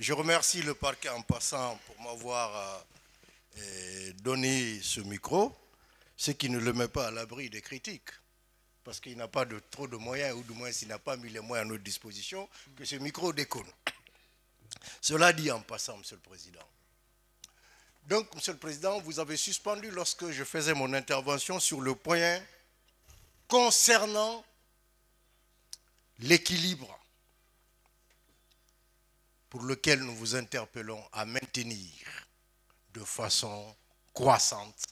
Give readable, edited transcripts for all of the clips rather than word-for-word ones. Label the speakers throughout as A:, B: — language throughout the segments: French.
A: Je remercie le parquet en passant pour m'avoir donné ce micro, ce qui ne le met pas à l'abri des critiques, parce qu'il n'a pas trop de moyens, ou du moins s'il n'a pas mis les moyens à notre disposition, que ce micro déconne. Cela dit en passant, Monsieur le Président. Donc, Monsieur le Président, vous avez suspendu lorsque je faisais mon intervention sur le point concernant l'équilibre pour lequel nous vous interpellons à maintenir de façon croissante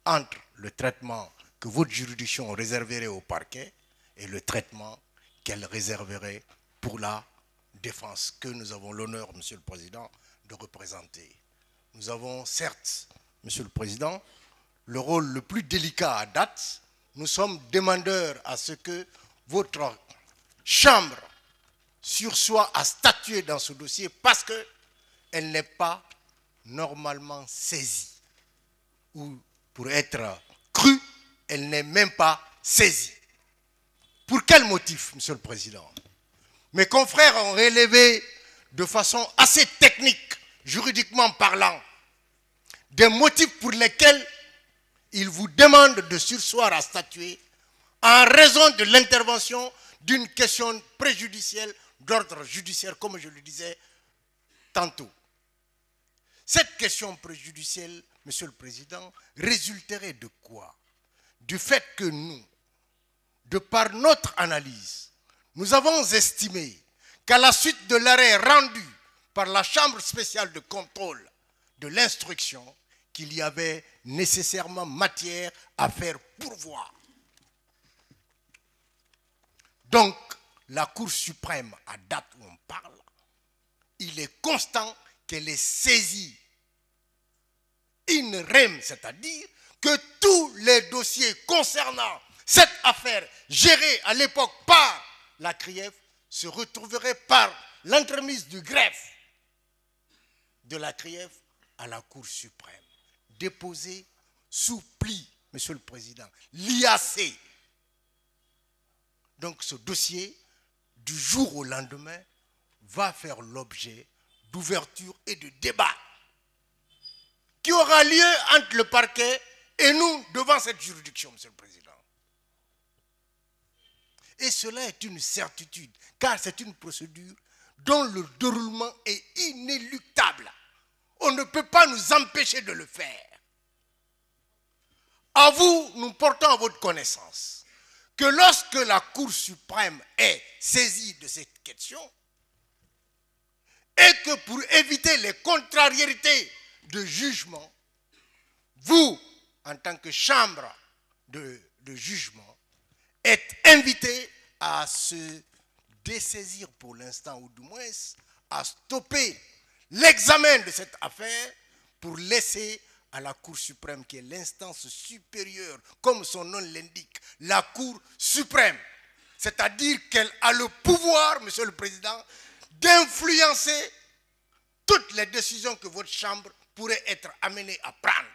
A: entre le traitement que votre juridiction réserverait au parquet et le traitement qu'elle réserverait pour la défense que nous avons l'honneur, Monsieur le Président, de représenter. Nous avons certes, Monsieur le Président, le rôle le plus délicat à date. Nous sommes demandeurs à ce que votre Chambre sursoit à statuer dans ce dossier parce qu'elle n'est pas normalement saisie. Ou pour être crue, elle n'est même pas saisie. Pour quel motif, Monsieur le Président? Mes confrères ont relevé de façon assez technique, juridiquement parlant, des motifs pour lesquels ils vous demandent de surseoir à statuer en raison de l'intervention d'une question préjudicielle d'ordre judiciaire, comme je le disais tantôt. Cette question préjudicielle, Monsieur le Président, résulterait de quoi? Du fait que nous, de par notre analyse, nous avons estimé qu'à la suite de l'arrêt rendu par la Chambre spéciale de contrôle de l'instruction, qu'il y avait nécessairement matière à faire pourvoi. Donc, la Cour suprême, à date où on parle, il est constant qu'elle est saisie in rem, c'est-à-dire que tous les dossiers concernant cette affaire gérée à l'époque par la CRIEF se retrouveraient par l'entremise du greffe de la CRIEF à la Cour suprême, déposée sous pli, Monsieur le Président, l'IAC. Donc ce dossier, du jour au lendemain, va faire l'objet d'ouverture et de débat qui aura lieu entre le parquet et nous devant cette juridiction, Monsieur le Président. Et cela est une certitude, car c'est une procédure dont le déroulement est inéluctable. On ne peut pas nous empêcher de le faire. À vous, nous portons à votre connaissance que lorsque la Cour suprême est saisie de cette question, et que pour éviter les contrariétés de jugement, vous, en tant que chambre de jugement, êtes invité à se dessaisir pour l'instant, ou du moins à stopper l'examen de cette affaire pour laisser à la Cour suprême, qui est l'instance supérieure, comme son nom l'indique, la Cour suprême. C'est-à-dire qu'elle a le pouvoir, Monsieur le Président, d'influencer toutes les décisions que votre Chambre pourrait être amenée à prendre.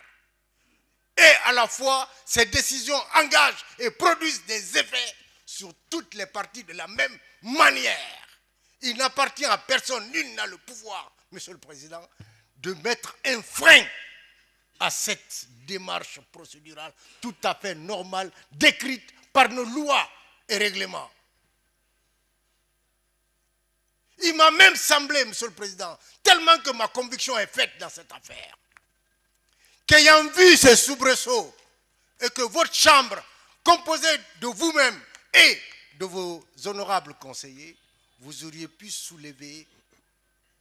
A: Et à la fois, ces décisions engagent et produisent des effets sur toutes les parties de la même manière. Il n'appartient à personne, nul n'a le pouvoir, Monsieur le Président, de mettre un frein à cette démarche procédurale tout à fait normale, décrite par nos lois et règlements. Il m'a même semblé, Monsieur le Président, tellement que ma conviction est faite dans cette affaire, qu'ayant vu ces soubresauts et que votre Chambre, composée de vous-même et de vos honorables conseillers, vous auriez pu soulever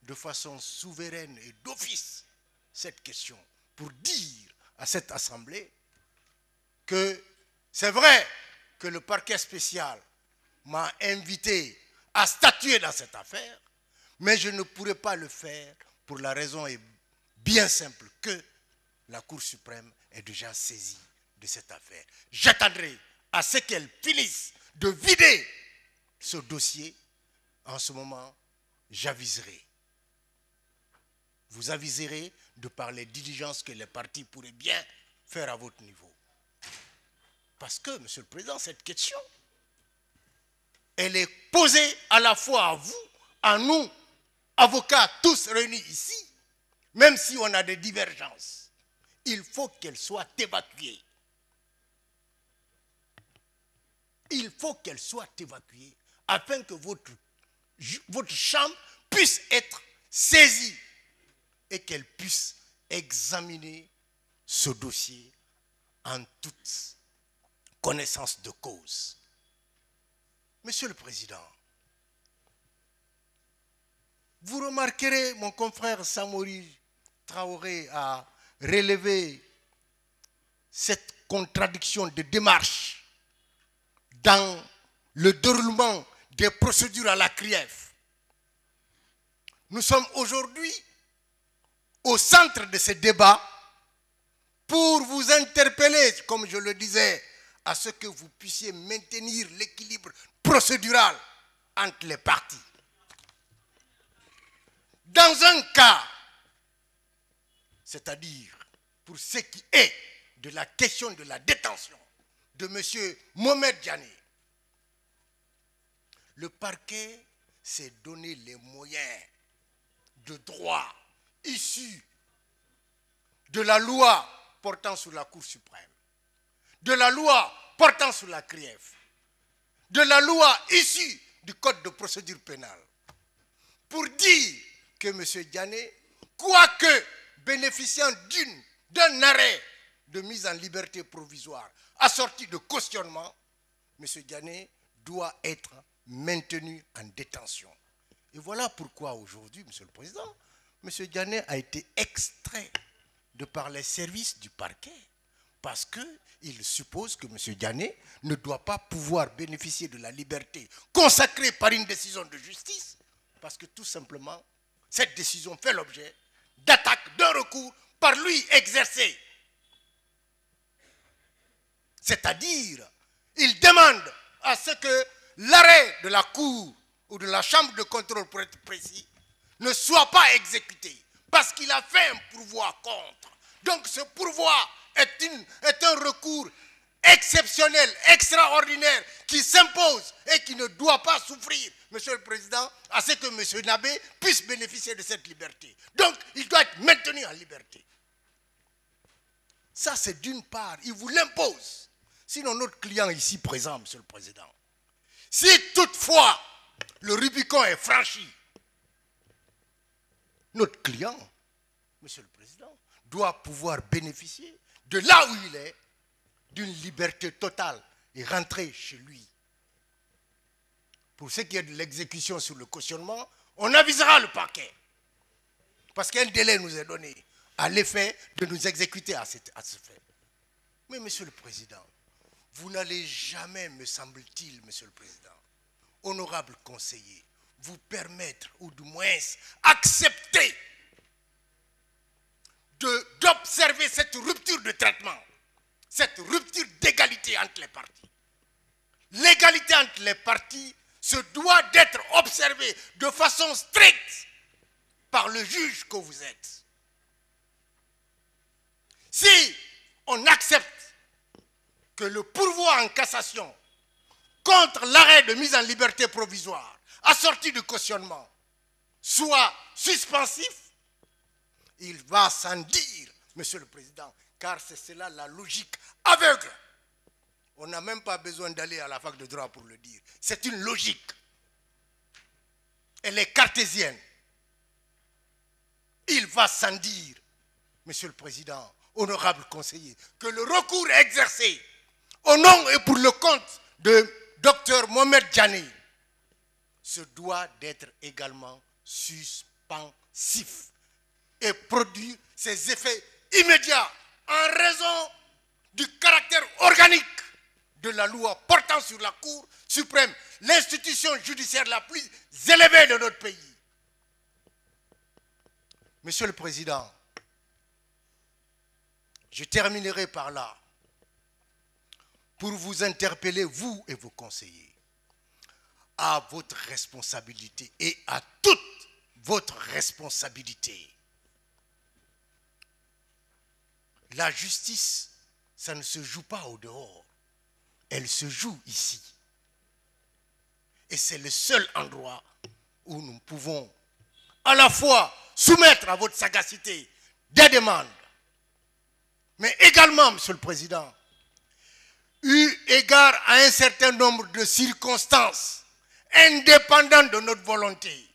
A: de façon souveraine et d'office cette question pour dire à cette Assemblée que c'est vrai que le parquet spécial m'a invité à statuer dans cette affaire, mais je ne pourrais pas le faire pour la raison est bien simple que la Cour suprême est déjà saisie de cette affaire. J'attendrai à ce qu'elle finisse de vider ce dossier. En ce moment, j'aviserai. Vous aviserez de par les diligences que les partis pourraient bien faire à votre niveau. Parce que, Monsieur le Président, cette question, elle est posée à la fois à vous, à nous, avocats tous réunis ici, même si on a des divergences, il faut qu'elles soient évacuées. Il faut qu'elles soient évacuées afin que votre chambre puisse être saisie et qu'elle puisse examiner ce dossier en toute connaissance de cause. Monsieur le Président, vous remarquerez, mon confrère Samori Traoré a relevé cette contradiction de démarche dans le déroulement des procédures à la CRIEF. Nous sommes aujourd'hui au centre de ce débat pour vous interpeller, comme je le disais, à ce que vous puissiez maintenir l'équilibre procédural entre les parties. Dans un cas, c'est-à-dire pour ce qui est de la question de la détention de M. Mohamed Djani, le parquet s'est donné les moyens de droit issus de la loi portant sur la Cour suprême, de la loi portant sur la CRIEF, de la loi issue du Code de procédure pénale, pour dire que M. Djani, quoique bénéficiant d'un arrêt de mise en liberté provisoire assorti de cautionnement, M. Djani doit être maintenu en détention. Et voilà pourquoi aujourd'hui, M. le Président, M. Djani a été extrait de par les services du parquet, parce qu'il suppose que M. Djani ne doit pas pouvoir bénéficier de la liberté consacrée par une décision de justice, parce que tout simplement, cette décision fait l'objet d'attaques, d'un recours par lui exercé. C'est-à-dire, il demande à ce que l'arrêt de la Cour ou de la Chambre de contrôle, pour être précis, ne soit pas exécuté, parce qu'il a fait un pourvoi contre. Donc ce pourvoi est un recours exceptionnel, extraordinaire, qui s'impose et qui ne doit pas souffrir, Monsieur le Président, à ce que M. Nabé puisse bénéficier de cette liberté. Donc, il doit être maintenu en liberté. Ça, c'est d'une part, il vous l'impose. Sinon, notre client ici présent, Monsieur le Président, si toutefois le Rubicon est franchi, notre client, Monsieur le Président, doit pouvoir bénéficier de là où il est, d'une liberté totale et rentrer chez lui. Pour ce qui est de l'exécution sur le cautionnement, on avisera le parquet. Parce qu'un délai nous est donné à l'effet de nous exécuter à ce fait. Mais Monsieur le Président, vous n'allez jamais, me semble-t-il, Monsieur le Président, honorable conseiller, vous permettre, ou du moins accepter d'observer cette rupture de traitement, cette rupture d'égalité entre les parties. L'égalité entre les parties se doit d'être observée de façon stricte par le juge que vous êtes. Si on accepte que le pourvoi en cassation contre l'arrêt de mise en liberté provisoire assorti de cautionnement soit suspensif, il va sans dire, Monsieur le Président, car c'est cela la logique aveugle. On n'a même pas besoin d'aller à la fac de droit pour le dire. C'est une logique. Elle est cartésienne. Il va sans dire, Monsieur le Président, honorable conseiller, que le recours exercé au nom et pour le compte de Dr Mohamed Djani se doit d'être également suspensif et produire ses effets immédiats en raison du caractère organique de la loi portant sur la Cour suprême, l'institution judiciaire la plus élevée de notre pays. Monsieur le Président, je terminerai par là pour vous interpeller, vous et vos conseillers, à votre responsabilité et à toute votre responsabilité. La justice, ça ne se joue pas au dehors. Elle se joue ici. Et c'est le seul endroit où nous pouvons à la fois soumettre à votre sagacité des demandes, mais également, Monsieur le Président, eu égard à un certain nombre de circonstances indépendantes de notre volonté,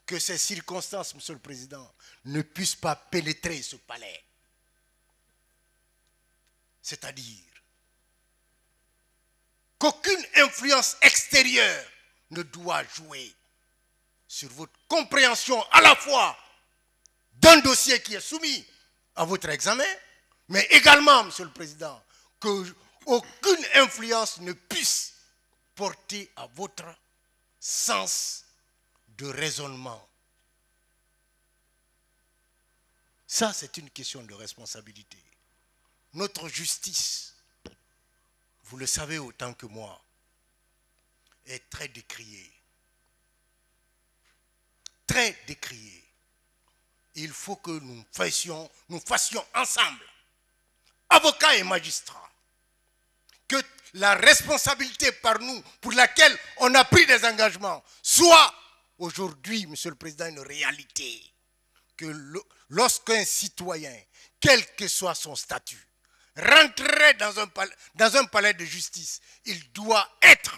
A: que ces circonstances, Monsieur le Président, ne puissent pas pénétrer ce palais. C'est-à-dire qu'aucune influence extérieure ne doit jouer sur votre compréhension à la fois d'un dossier qui est soumis à votre examen, mais également, Monsieur le Président, qu'aucune influence ne puisse porter à votre sens de raisonnement. Ça, c'est une question de responsabilité. Notre justice, vous le savez autant que moi, est très décriée. Très décriée. Il faut que nous fassions ensemble, avocats et magistrats, que la responsabilité par nous, pour laquelle on a pris des engagements, soit aujourd'hui, Monsieur le Président, une réalité. Que lorsqu'un citoyen, quel que soit son statut, rentrerait dans un palais de justice, il doit être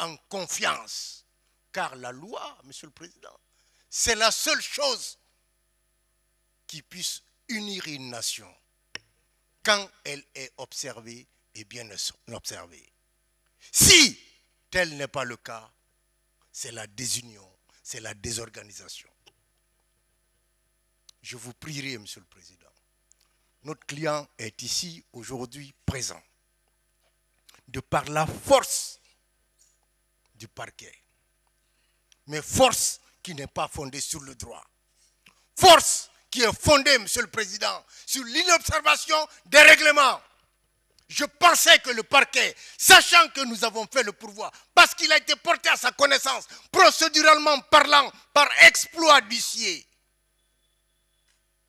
A: en confiance. Car la loi, Monsieur le Président, c'est la seule chose qui puisse unir une nation quand elle est observée et bien observée. Si tel n'est pas le cas, c'est la désunion, c'est la désorganisation. Je vous prierai, Monsieur le Président. Notre client est ici aujourd'hui présent. De par la force du parquet, mais force qui n'est pas fondée sur le droit. Force qui est fondée, Monsieur le Président, sur l'inobservation des règlements. Je pensais que le parquet, sachant que nous avons fait le pourvoi, parce qu'il a été porté à sa connaissance, procéduralement parlant, par exploit d'huissier,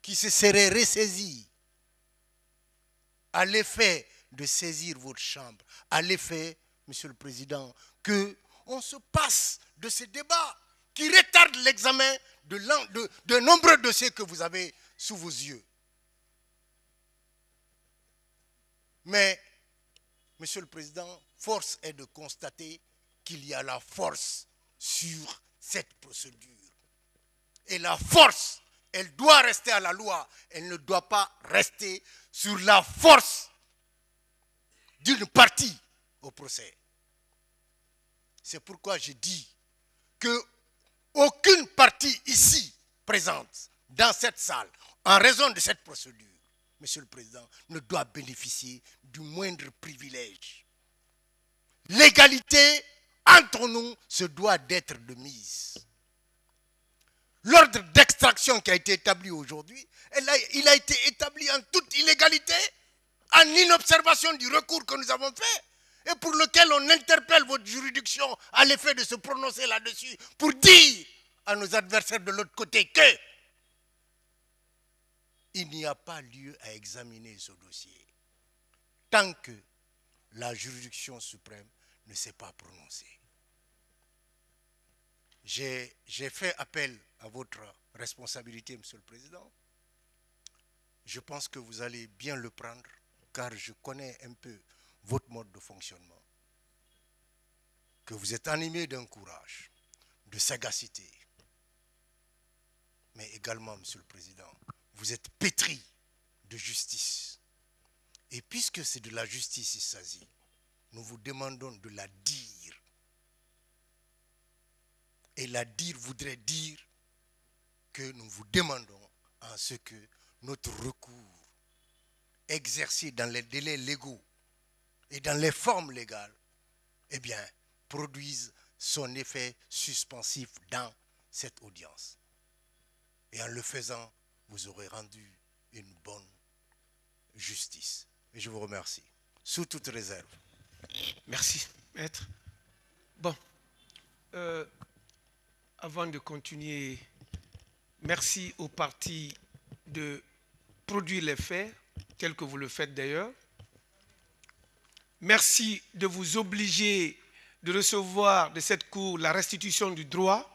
A: qui se serait ressaisi à l'effet de saisir votre chambre, à l'effet, Monsieur le Président, qu'on se passe de ces débats qui retardent l'examen de nombreux dossiers que vous avez sous vos yeux. Mais, Monsieur le Président, force est de constater qu'il y a la force sur cette procédure. Et la force, elle doit rester à la loi, elle ne doit pas rester sur la force d'une partie au procès. C'est pourquoi je dis qu'aucune partie ici présente dans cette salle, en raison de cette procédure, Monsieur le Président, ne doit bénéficier du moindre privilège. L'égalité entre nous se doit d'être de mise. L'ordre d'extraction qui a été établi aujourd'hui, il a été établi en toute illégalité, en inobservation du recours que nous avons fait, et pour lequel on interpelle votre juridiction à l'effet de se prononcer là-dessus, pour dire à nos adversaires de l'autre côté que il n'y a pas lieu à examiner ce dossier tant que la juridiction suprême ne s'est pas prononcée. J'ai fait appel à votre responsabilité, Monsieur le Président. Je pense que vous allez bien le prendre, car je connais un peu votre mode de fonctionnement. Que vous êtes animé d'un courage, de sagacité, mais également, Monsieur le Président, vous êtes pétri de justice. Et puisque c'est de la justice il s'agit, nous vous demandons de la dire. Et la dire voudrait dire que nous vous demandons en ce que notre recours exercé dans les délais légaux et dans les formes légales, eh bien, produise son effet suspensif dans cette audience. Et en le faisant, vous aurez rendu une bonne justice. Et je vous remercie, sous toute réserve.
B: Merci, maître. Bon, avant de continuer, merci aux parties de produire les faits, tels que vous le faites d'ailleurs. Merci de vous obliger de recevoir de cette cour la restitution du droit.